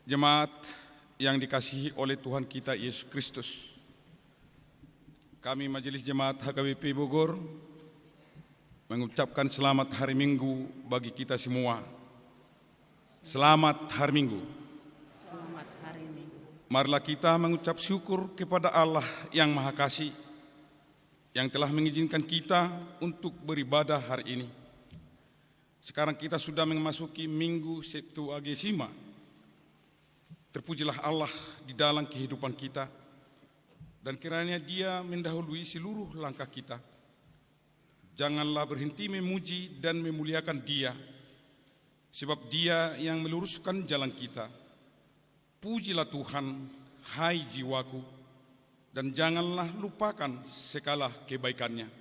Jemaat yang dikasihi oleh Tuhan kita Yesus Kristus, kami Majelis Jemaat HKBP Bogor mengucapkan selamat hari Minggu bagi kita semua. Selamat hari Minggu. Selamat hari Minggu. Marilah kita mengucap syukur kepada Allah yang Maha Kasih yang telah mengizinkan kita untuk beribadah hari ini. Sekarang kita sudah memasuki Minggu Septuagesima. Terpujilah Allah di dalam kehidupan kita, dan kiranya Dia mendahului seluruh langkah kita. Janganlah berhenti memuji dan memuliakan Dia, sebab Dia yang meluruskan jalan kita. Pujilah Tuhan, hai jiwaku, dan janganlah lupakan segala kebaikannya.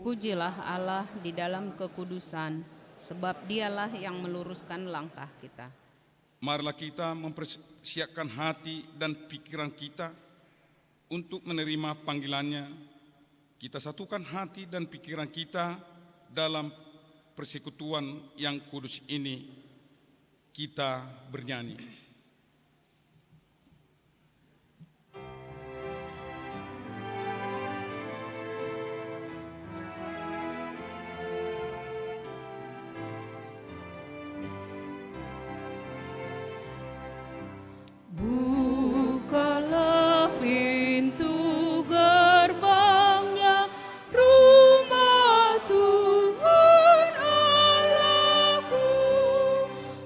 Pujilah Allah di dalam kekudusan, sebab Dialah yang meluruskan langkah kita. Marilah kita mempersiapkan hati dan pikiran kita untuk menerima panggilannya. Kita satukan hati dan pikiran kita dalam persekutuan yang kudus ini. Kita bernyanyi. Bukalah pintu gerbangnya, rumah Tuhan Allahku,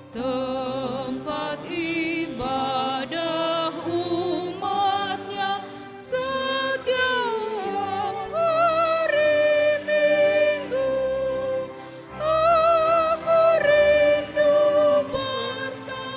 tempat ibadah umatnya setiap hari Minggu. Aku rindu bertemu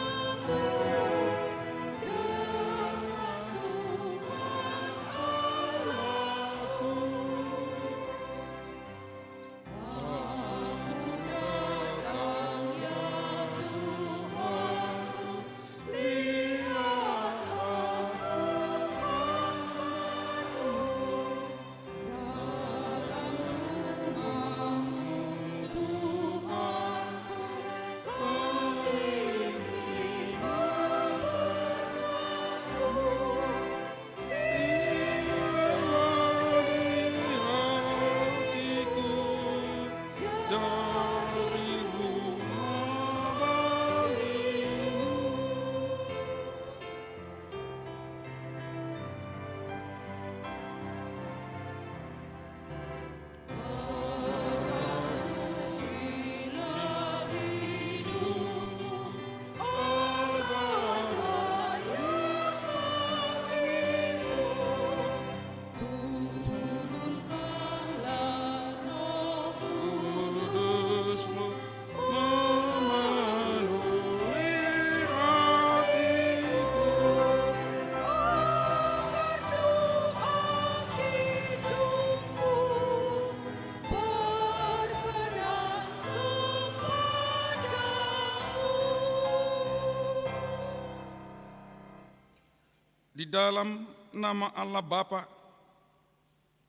Di dalam nama Allah Bapa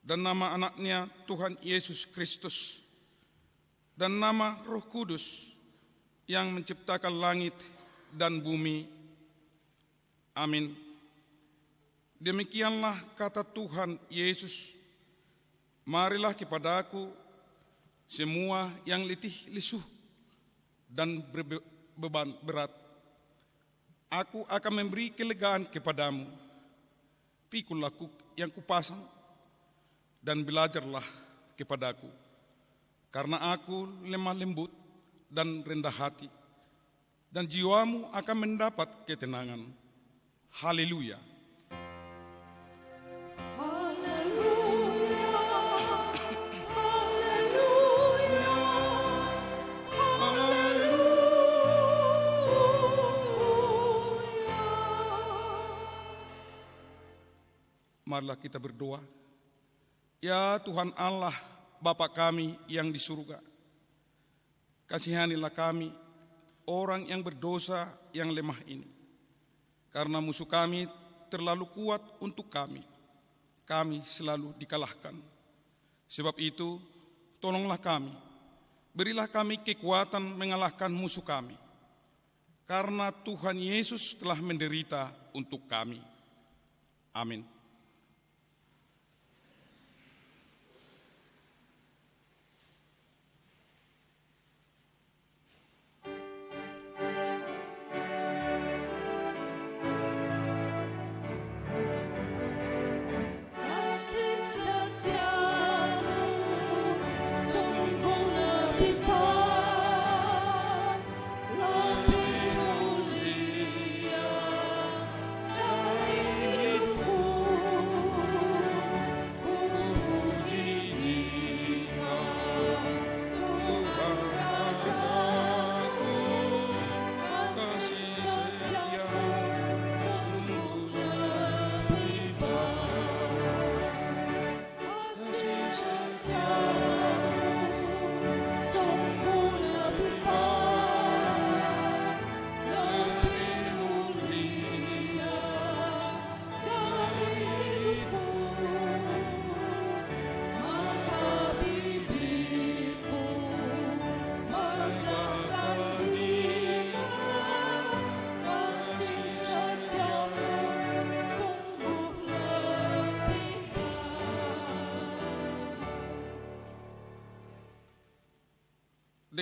dan nama anaknya Tuhan Yesus Kristus dan nama Roh Kudus yang menciptakan langit dan bumi. Amin. Demikianlah kata Tuhan Yesus, marilah kepadaku semua yang letih lesu dan berbeban berat. Aku akan memberi kelegaan kepadamu. Pikulah yang kupasang dan belajarlah kepadaku, karena aku lemah lembut dan rendah hati, dan jiwamu akan mendapat ketenangan. Haleluya. Marilah kita berdoa. Ya Tuhan Allah, Bapa kami yang di surga, kasihanilah kami, orang yang berdosa yang lemah ini. Karena musuh kami terlalu kuat untuk kami selalu dikalahkan. Sebab itu, tolonglah kami, berilah kami kekuatan mengalahkan musuh kami. karena Tuhan Yesus telah menderita untuk kami. Amin.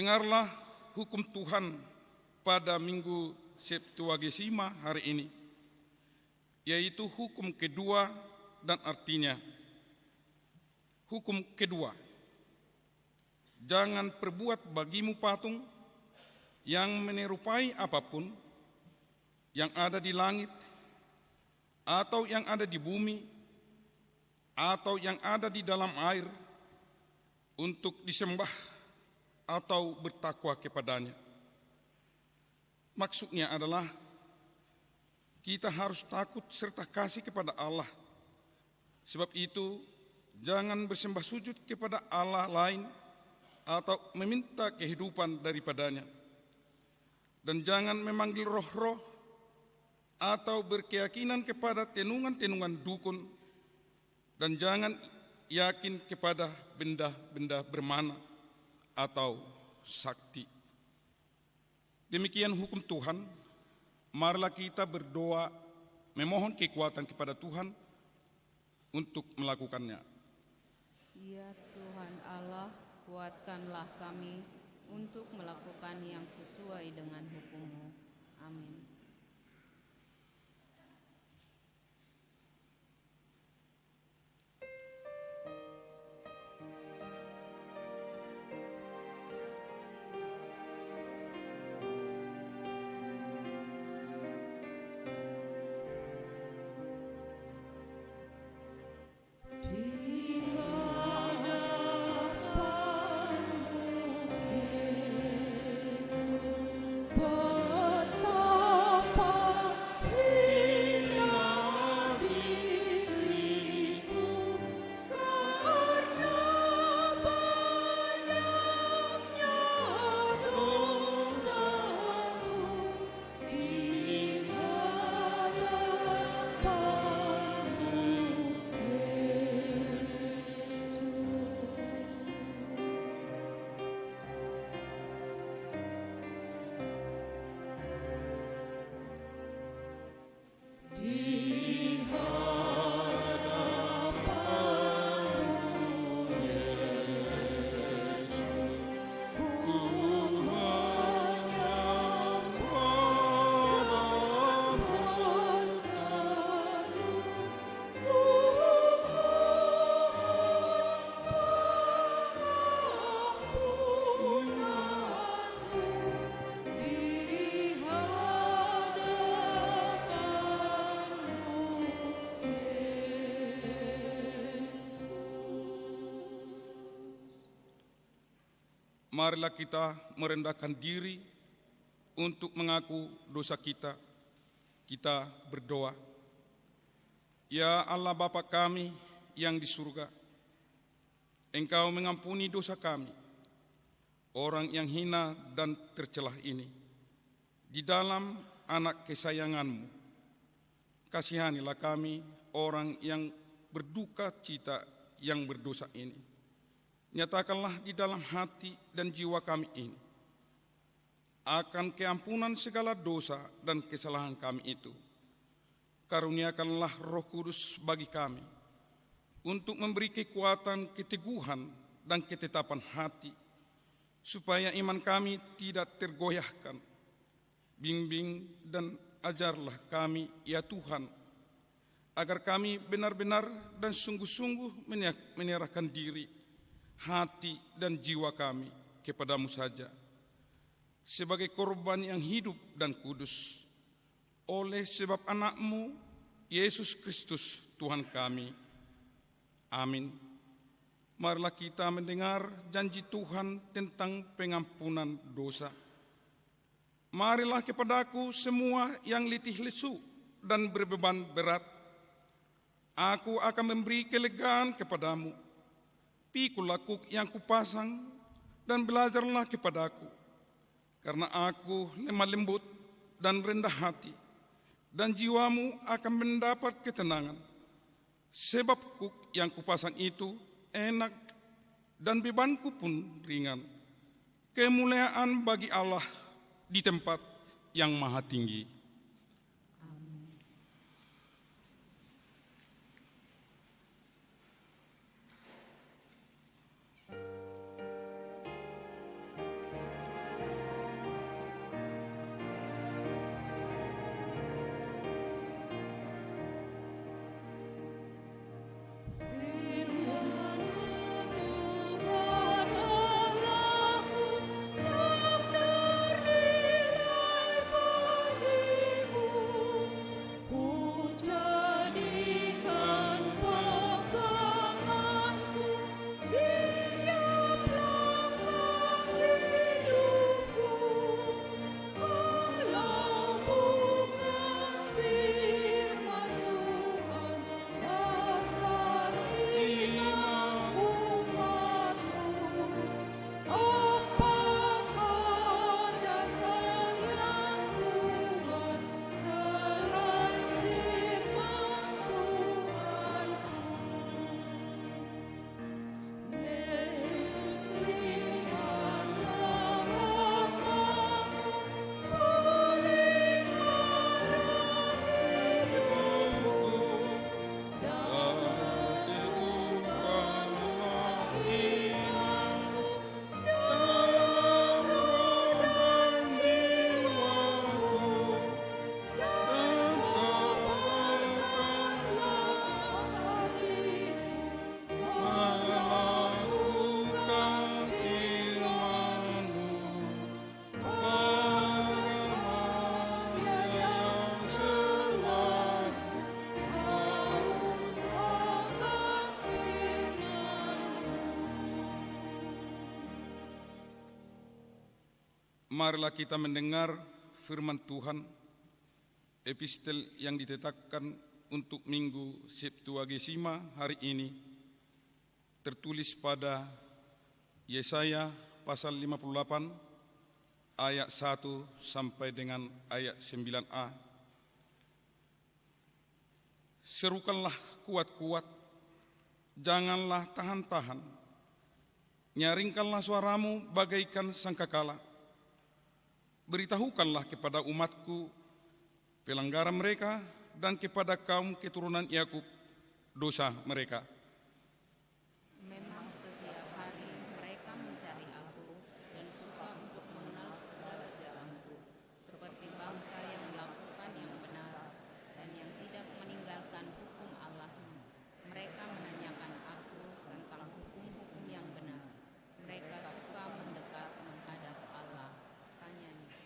Dengarlah hukum Tuhan pada Minggu Septuagesima hari ini, yaitu hukum kedua dan artinya. Hukum kedua, jangan perbuat bagimu patung yang menyerupai apapun yang ada di langit, atau yang ada di bumi, atau yang ada di dalam air, untuk disembah atau bertakwa kepadanya. Maksudnya adalah kita harus takut serta kasih kepada Allah. Sebab itu jangan bersembah sujud kepada Allah lain atau meminta kehidupan daripadanya. Dan jangan memanggil roh-roh atau berkeyakinan kepada tenungan-tenungan dukun. Dan jangan yakin kepada benda-benda bermana atau sakti. Demikian hukum Tuhan. Marilah kita berdoa memohon kekuatan kepada Tuhan untuk melakukannya. Ya Tuhan Allah, kuatkanlah kami untuk melakukan yang sesuai dengan hukum-Mu. Amin. Marilah kita merendahkan diri untuk mengaku dosa kita. Kita berdoa. Ya Allah Bapa kami yang di surga, Engkau mengampuni dosa kami, orang yang hina dan tercelah ini. Di dalam anak kesayangan-Mu, kasihanilah kami, orang yang berduka cita yang berdosa ini. Nyatakanlah di dalam hati dan jiwa kami ini akan keampunan segala dosa dan kesalahan kami itu. Karuniakanlah Roh Kudus bagi kami untuk memberi kekuatan, keteguhan, dan ketetapan hati, supaya iman kami tidak tergoyahkan. Bimbing dan ajarlah kami, ya Tuhan, agar kami benar-benar dan sungguh-sungguh menyerahkan diri, hati, dan jiwa kami kepadamu saja, sebagai korban yang hidup dan kudus, oleh sebab anakmu, Yesus Kristus Tuhan kami. Amin. Marilah kita mendengar janji Tuhan tentang pengampunan dosa. Marilah kepadaku semua yang letih lesu dan berbeban berat. Aku akan memberi kelegaan kepadamu. Pikulah yang kupasang dan belajarlah kepadaku. Karena aku lemah lembut dan rendah hati, dan jiwamu akan mendapat ketenangan. Sebab yang kupasang itu enak dan bebanku pun ringan. Kemuliaan bagi Allah di tempat yang maha tinggi. Marilah kita mendengar firman Tuhan, epistel yang ditetapkan untuk Minggu Septuagesima hari ini, tertulis pada Yesaya pasal 58 ayat 1 sampai dengan ayat 9a. Serukanlah kuat-kuat, janganlah tahan-tahan, nyaringkanlah suaramu bagaikan sangkakala. Beritahukanlah kepada umatku pelanggaran mereka, dan kepada kaum keturunan Yakub dosa mereka. Memang setiap hari mereka mencari aku dan suka untuk mengenal segala jalanku, seperti bangsa yang melakukan yang benar dan yang tidak meninggalkan hukum Allahmu. Mereka menanyakan aku tentang hukum-hukum yang benar. Mereka suka mendekat menghadap Allah. Tanyanya,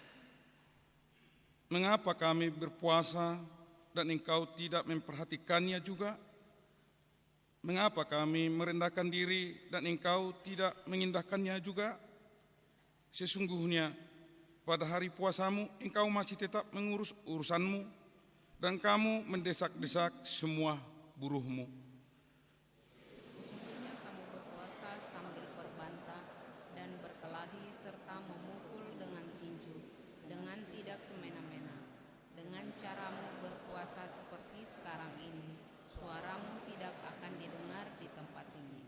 mengapa kami berpuasa dan engkau tidak memperhatikannya juga? Mengapa kami merendahkan diri dan engkau tidak mengindahkannya juga? Sesungguhnya pada hari puasamu engkau masih tetap mengurus urusanmu, dan kamu mendesak-desak semua buruhmu. sesungguhnya kamu berpuasa sambil berbantah dan berkelahi serta memukul dengan tinju, dengan tidak semena-mena. Dengan caramu berpuasa seperti sekarang ini, suaramu tidak akan didengar di tempat tinggi.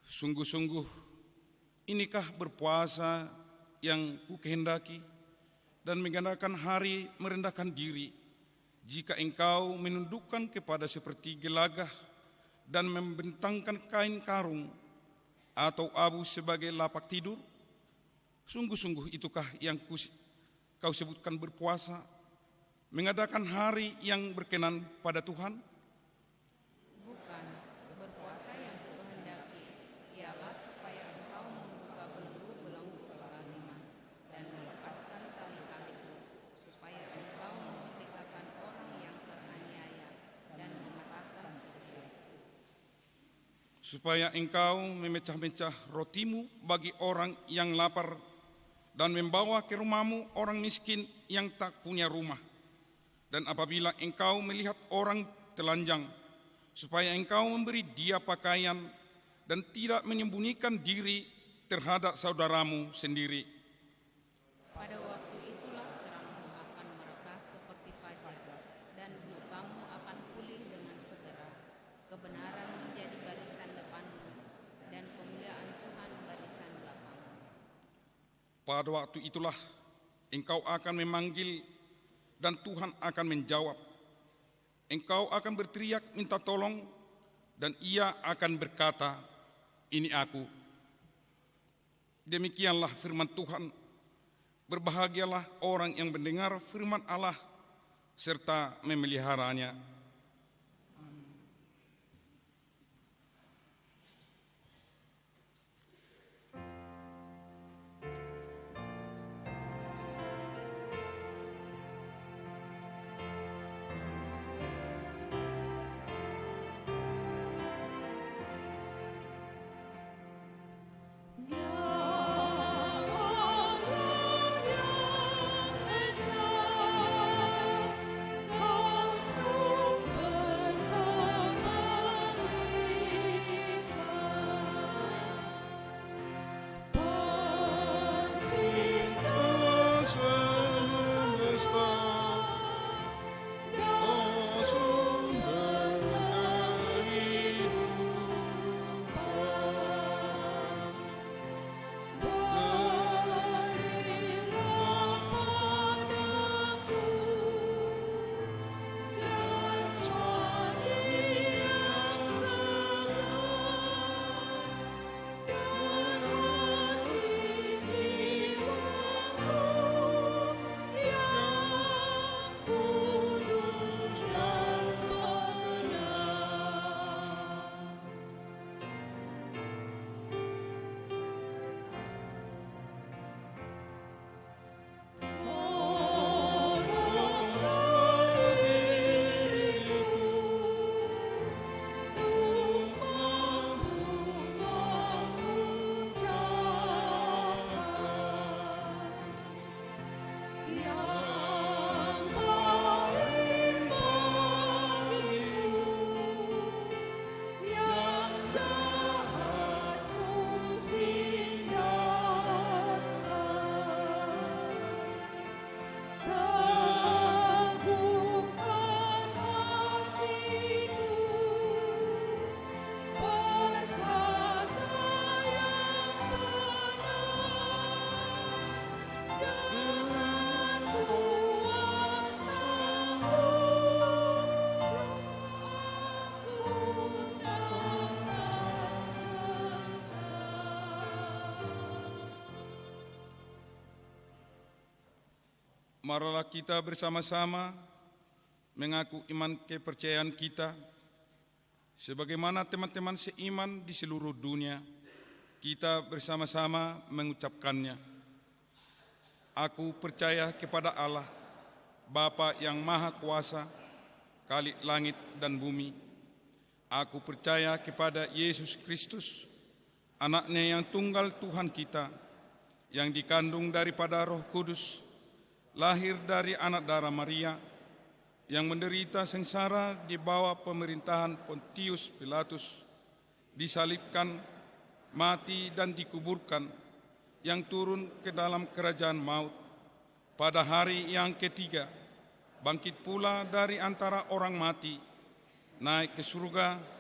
Sungguh-sungguh, inikah berpuasa yang kukehendaki dan menggandakan hari merendahkan diri jika engkau menundukkan kepada seperti gelagah dan membentangkan kain karung atau abu sebagai lapak tidur? Sungguh-sungguh itukah yang kau sebutkan berpuasa, mengadakan hari yang berkenan pada Tuhan? Bukan, berpuasa yang kukehendaki ialah supaya engkau membuka belenggu-belenggu kezaliman dan melepaskan tali-taliku, supaya engkau memerdekakan orang yang teraniaya dan mematahkan sihir. Supaya engkau memecah-mecah rotimu bagi orang yang lapar dan membawa ke rumahmu orang miskin yang tak punya rumah. Dan apabila engkau melihat orang telanjang, supaya engkau memberi dia pakaian dan tidak menyembunyikan diri terhadap saudaramu sendiri. Pada waktu itulah terangmu akan merekah seperti fajar, dan mukamu akan pulih dengan segera. Kebenaran menjadi barisan depanmu, dan kemuliaan Tuhan barisan belakangmu. Pada waktu itulah engkau akan memanggil dan Tuhan akan menjawab. Engkau akan berteriak minta tolong dan Ia akan berkata, "Ini aku." Demikianlah firman Tuhan. Berbahagialah orang yang mendengar firman Allah serta memeliharanya. Marilah kita bersama-sama mengaku iman kepercayaan kita, sebagaimana teman-teman seiman di seluruh dunia, kita bersama-sama mengucapkannya. Aku percaya kepada Allah, Bapa yang Maha Kuasa, Khalik langit dan bumi. Aku percaya kepada Yesus Kristus, Anak-Nya yang tunggal Tuhan kita, yang dikandung daripada Roh Kudus, lahir dari anak darah Maria, yang menderita sengsara di bawah pemerintahan Pontius Pilatus, disalibkan, mati dan dikuburkan, yang turun ke dalam kerajaan maut, pada hari yang ketiga, bangkit pula dari antara orang mati, naik ke surga,